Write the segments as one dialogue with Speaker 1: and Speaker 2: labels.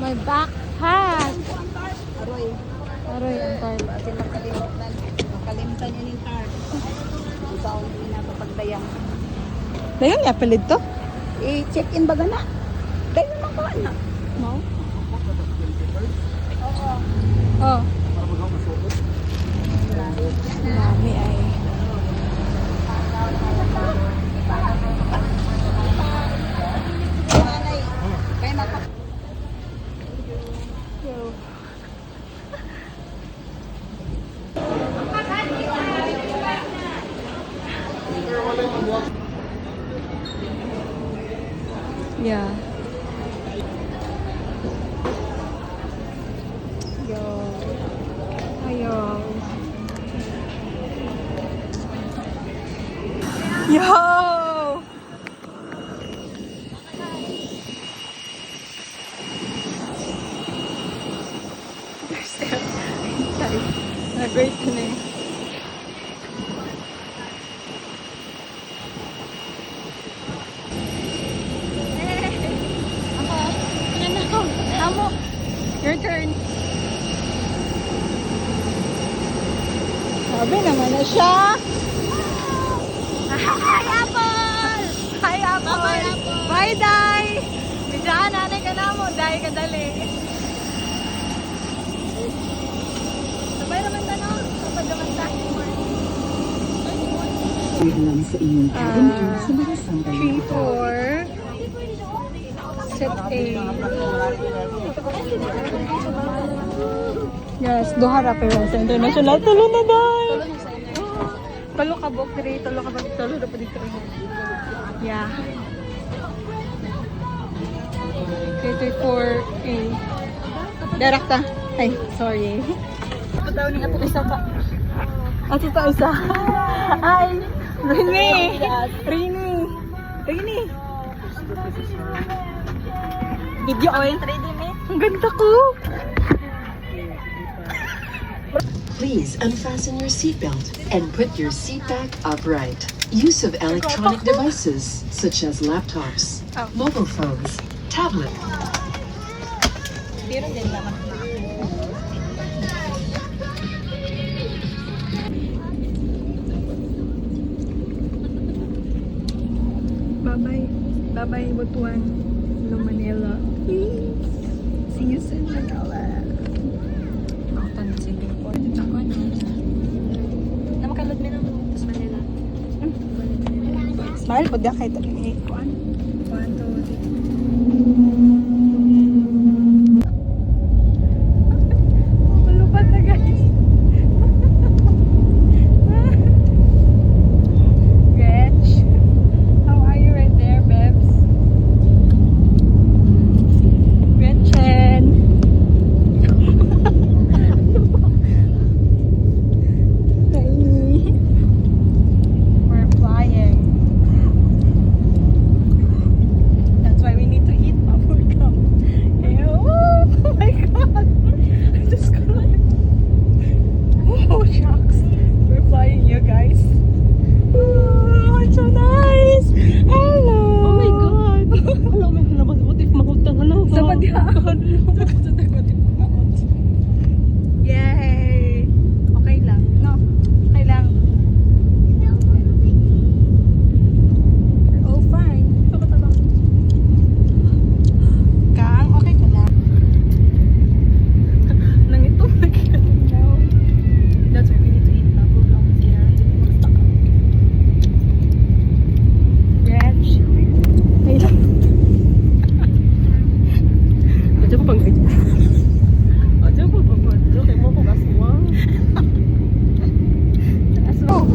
Speaker 1: My backpack.
Speaker 2: Aroy.
Speaker 1: Aroy, ang tarp.
Speaker 2: Bakit makalimutan? Makalimutan yun yung tarp. Ang taong hindi napapagdayang.
Speaker 1: Dayon nga palid to?
Speaker 2: I-check-in baga na. Dahil naman ko na.
Speaker 1: No? Oh. Marami ay.
Speaker 2: Kaya naka...
Speaker 1: Yeah. Yo. Ayo. Yo. There's still great today. Amo. Your turn. Sabi naman na siya. Hi, Apple! Hi, Apple! Bye, Apple! Bye, Day! Bidyan, nanay ka na mo. Day ka dali. Sabay naman na, no? Sabay naman tayo.
Speaker 3: Lang sa inyong cabin sa mga sandali.
Speaker 1: 3, 4. Set A. Yes, duha ra pero sa international tulo na dai. Tulo ka bok diri, tulo ka bok tulo ra pa dito. Yeah. K34A. Direkta. Ay, sorry. Pataw ni ato isa pa. At ito isa. Ay, Rini. Rini. Rini. Video oil 3D me. Ang ganda ko.
Speaker 3: Please unfasten your seatbelt and put your seat back upright. Use of electronic devices such as laptops, mobile phones, tablet.
Speaker 2: Meron din naman na ako.
Speaker 1: Bye-bye. Bye-bye, Butuan. Hello, Manila. See you soon, Manila. Nakatan sa Singapore. Ako na.
Speaker 2: Namakalod mo ng sa Manila.
Speaker 1: Smile, pag kahit ang ikuan. 1, 2, 3. Malupad na, guys. Gretch. How are you right there, Bebs? Gretchen. Hey. We're flying. That's why we need to eat before we come. Ew. Oh my god. I just got oh shucks. We're flying, you guys. Oh, it's so nice. Hello. Oh my god.
Speaker 2: Alam mo na mag-uot if mahutang ano ko.
Speaker 1: Sa badya. Yay. Okay lang. No. Okay lang. Oh, fine. Kang, okay ka lang. Nang ito, nagkakalaw. That's why we need to eat bubble gum here. Reg. Ay lang.
Speaker 2: Aja pa pang video. Aja pa pang video. Kaya mo ko kaswang.
Speaker 1: Aso.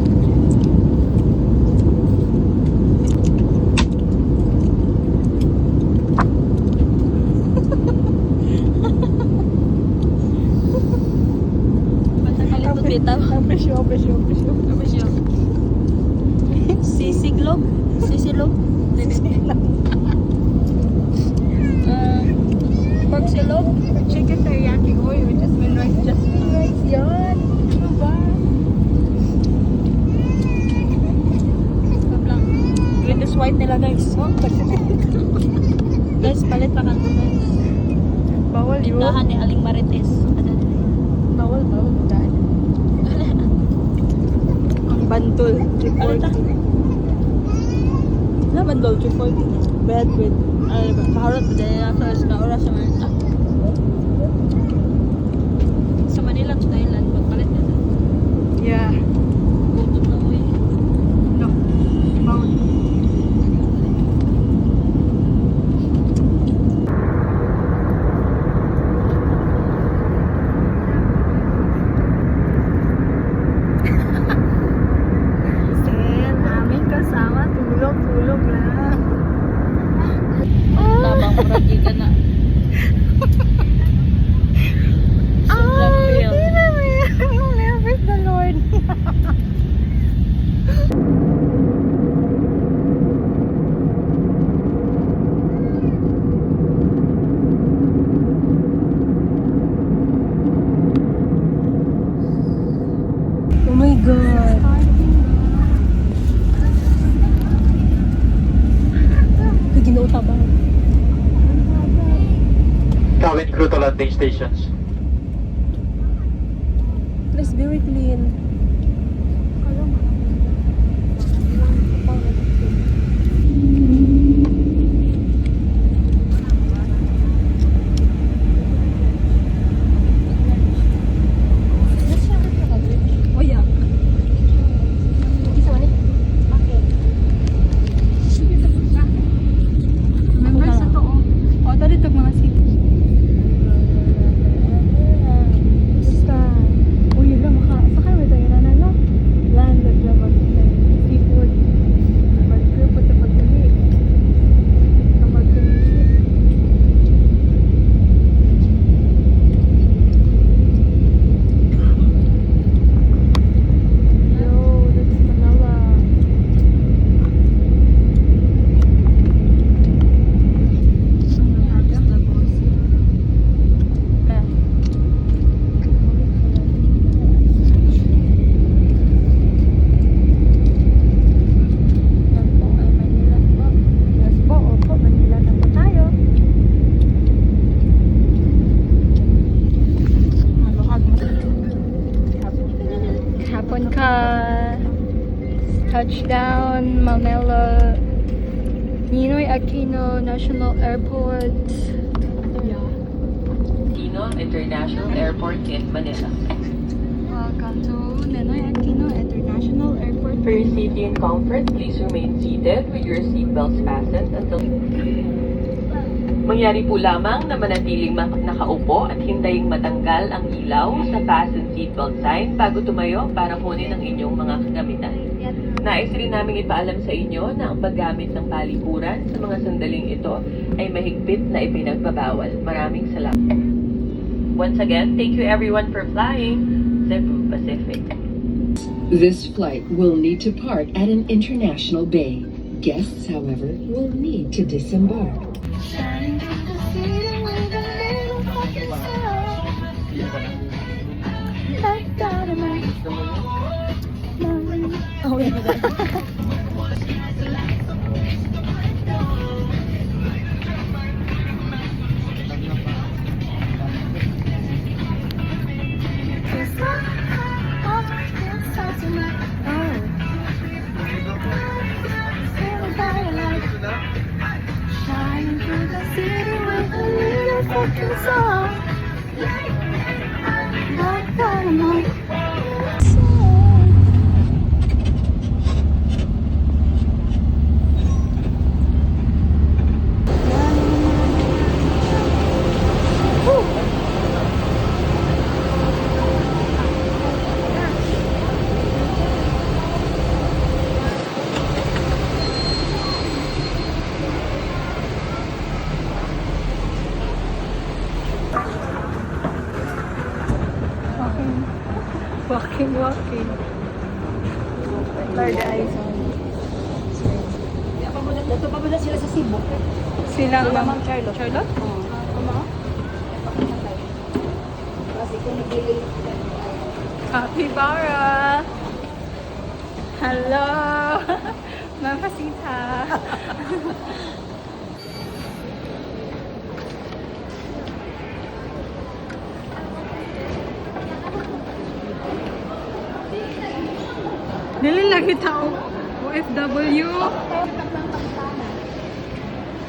Speaker 2: Basta kalito bitaw.
Speaker 1: Presyo.
Speaker 2: Sisilog. Sisilog. Pork silog.
Speaker 1: Chicken teriyaki oil with jasmine rice. Jasmine rice yan. Ano ba?
Speaker 2: Stop lang. Green is white nila guys. Oh, guys, palit pa kanto guys.
Speaker 1: Bawal yun.
Speaker 2: Tindahan ni Aling Marites.
Speaker 1: Bawal. Daan. Ang bantol.
Speaker 2: Ano ta?
Speaker 1: Na bantol, 340. Bed with.
Speaker 2: Ano ba? Kaharot ba dahil nasa na oras sa Manila? Sa Manila to Thailand, magpalit na sa
Speaker 1: Yeah.
Speaker 2: gutom na mo eh.
Speaker 1: No. Bawal. Sen, aming kasama, tulog lang.
Speaker 2: Tabang muragi ka na.
Speaker 1: Ay, I'll never the Lord. Oh my God. Ginauta ba?
Speaker 4: Cabin crew to landing stations.
Speaker 1: It's very clean. Oh yeah. Isa man eh. Remember sa to. Oh, tadi to mga seat. Basta. Oh, yun lang. Sakay mo tayo na no? Land at labas. Seafood. Mag-trip at pag-uli. Mag-trip. Yo, that's Manila. Yan po ay Manila po. Yes po, opo, Manila na po tayo. Malukag mo. Hapon ka. Touchdown, Manila. Ninoy Aquino National Airport. Yeah.
Speaker 5: Aquino International Airport in Manila.
Speaker 1: Welcome to Ninoy Aquino International Airport.
Speaker 5: For your safety and comfort, please remain seated with your seatbelts fastened until... Mangyari po lamang na manatiling nakaupo at hintaying matanggal ang ilaw sa fasten seatbelt sign bago tumayo para kunin ang inyong mga kagamitan. Nais rin namin ipaalam sa inyo na ang paggamit ng palikuran sa mga sandaling ito ay mahigpit na ipinagbabawal. Maraming salamat. Once again, thank you everyone for flying Cebu Pacific.
Speaker 3: This flight will need to park at an international bay. Guests, however, will need to disembark.
Speaker 1: Oh, yeah. Walking. Third eyes on.
Speaker 2: Dito pa muna sila sa Cebu.
Speaker 1: Silang
Speaker 2: Ma'am Charlotte.
Speaker 1: Charlotte?
Speaker 2: Oo. Kasi kung naglilil
Speaker 1: Capybara! Hello! Mamacita! Lagi tao. OFW.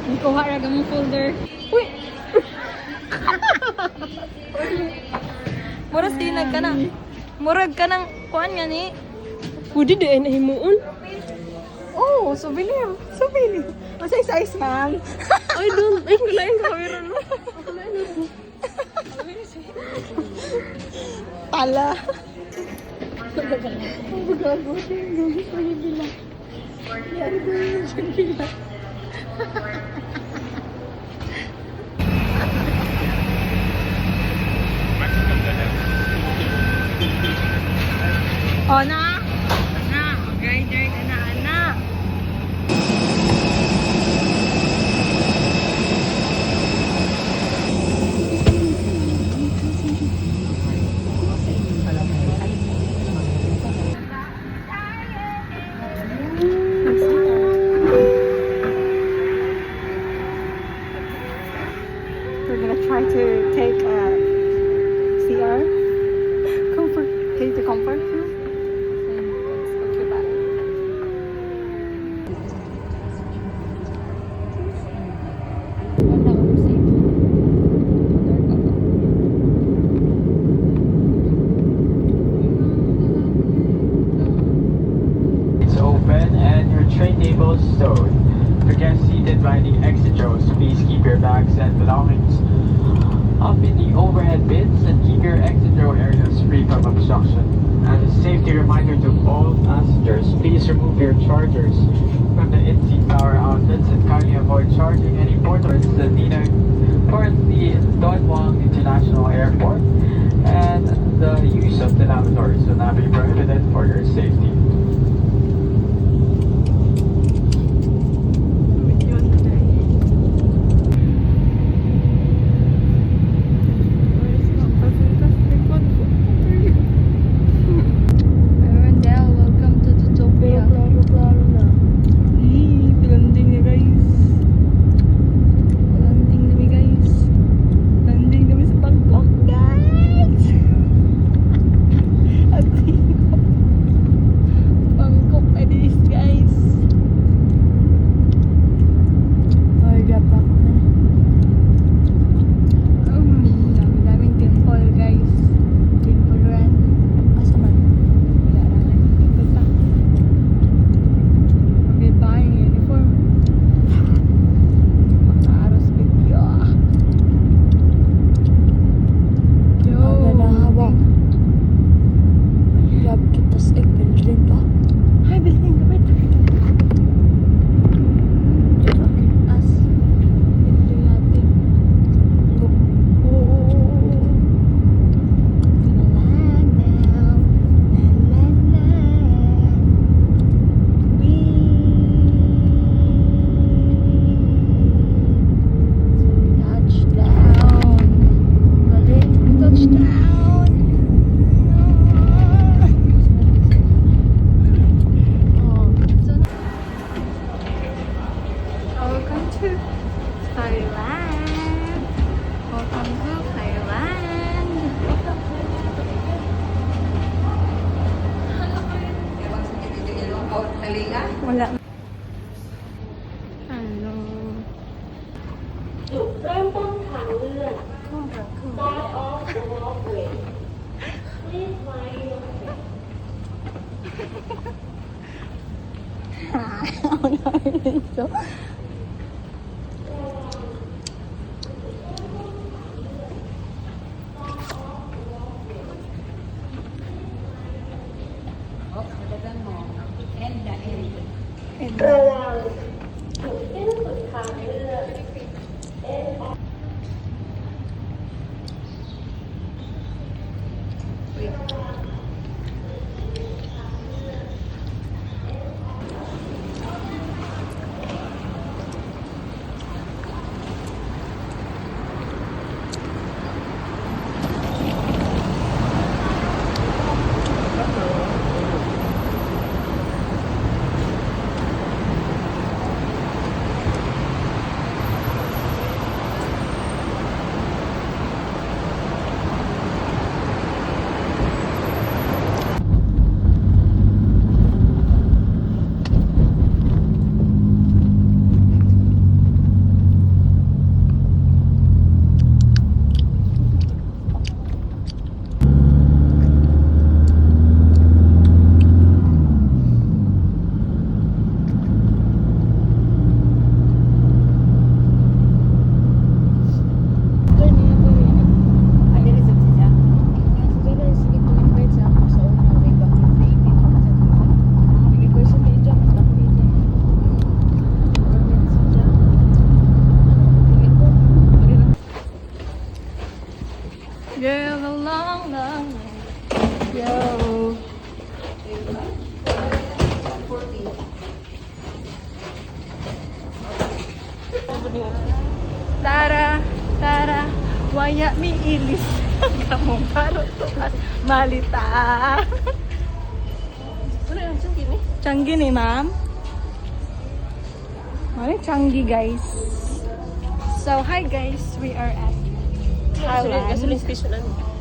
Speaker 1: Hindi ko harag ang folder. Uy! Murag tinag ka na. Murag ka ng kuan nga ni.
Speaker 6: Pwede di ay nahimuon.
Speaker 1: Oh, souvenir. Souvenir. Masay size, ma'am.
Speaker 6: Ay, don't. Ay, kulain ka kamera no.
Speaker 1: Pala. Ang bagago. Gagis na yung bila. Yari ko yung bila. O na? Na. Okay, there ka na, anak. We're gonna try to take a CR. Comfort. Take the comfort. Okay, bye.
Speaker 4: It's open and your tray table is stowed. For guests seated by the exit rows, please keep your bags and belongings up in the overhead bins and keep your exit row areas free from obstruction. As a safety reminder to all passengers, please remove your chargers from the in-seat power outlets and kindly avoid charging any portables that need for the Don Muang International Airport, and the use of the lavatories will not be prohibited for your safety.
Speaker 1: Arundel, welcome to Zootopia.
Speaker 6: Klaro na.
Speaker 1: Landing na guys. Landing na guys. Landing kami sa Bangkok guys. Ating Bangkok adis guys.
Speaker 6: Margap ako na.
Speaker 1: Daming temple guys. Temple run.
Speaker 6: Asa man?
Speaker 1: Wala lang. Temple pa. Okay, buying uniform. Makaros video. Yo.
Speaker 6: Ang nanahawak. Grabe kita sa building pa.
Speaker 1: Hi, building. Wait. As. Ito natin. Welcome to Thailand. Welcome to Thailand. Wala. Hello.
Speaker 6: จุดเริ่มต้นทางเลื่อน Start off the walkway. Please mind your step.
Speaker 1: So, and
Speaker 6: ระวังจุดสิ้นสุดทางเลื่อน
Speaker 1: Hello. Tara, tara, waya mi ilis. Kamong parot to at malita.
Speaker 2: Ano yung sangkin eh?
Speaker 1: Changi ni ma'am. Ano Changi guys? So hi guys, we are at Thailand.
Speaker 2: Gasoline station ano?